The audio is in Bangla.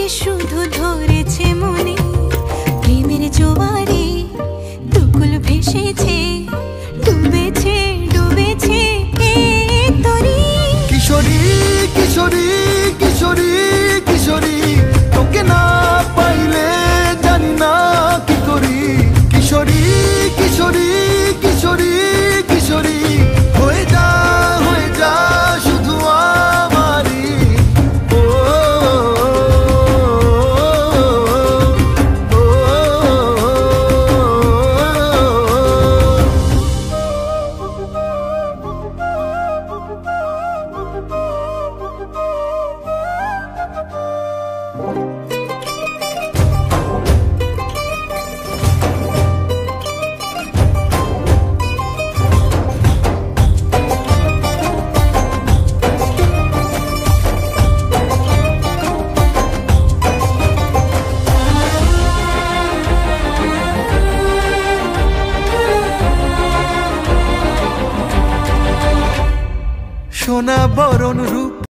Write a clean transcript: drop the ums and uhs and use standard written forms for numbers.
শুধু ধরেছে মনে প্রেমের জোয়ারে দুকুল ভেসেছে ডুবেছে ডুবেছে এই তরি। কিশোরী কিশোরী কিশোরী কিশোরী তোকে না পাইলে জানি না কি করি। কিশোরী কিশোরী কিশোরী কিশোরী হয়ে যা শুধু আমারই। ও সোনা বরণ রূপ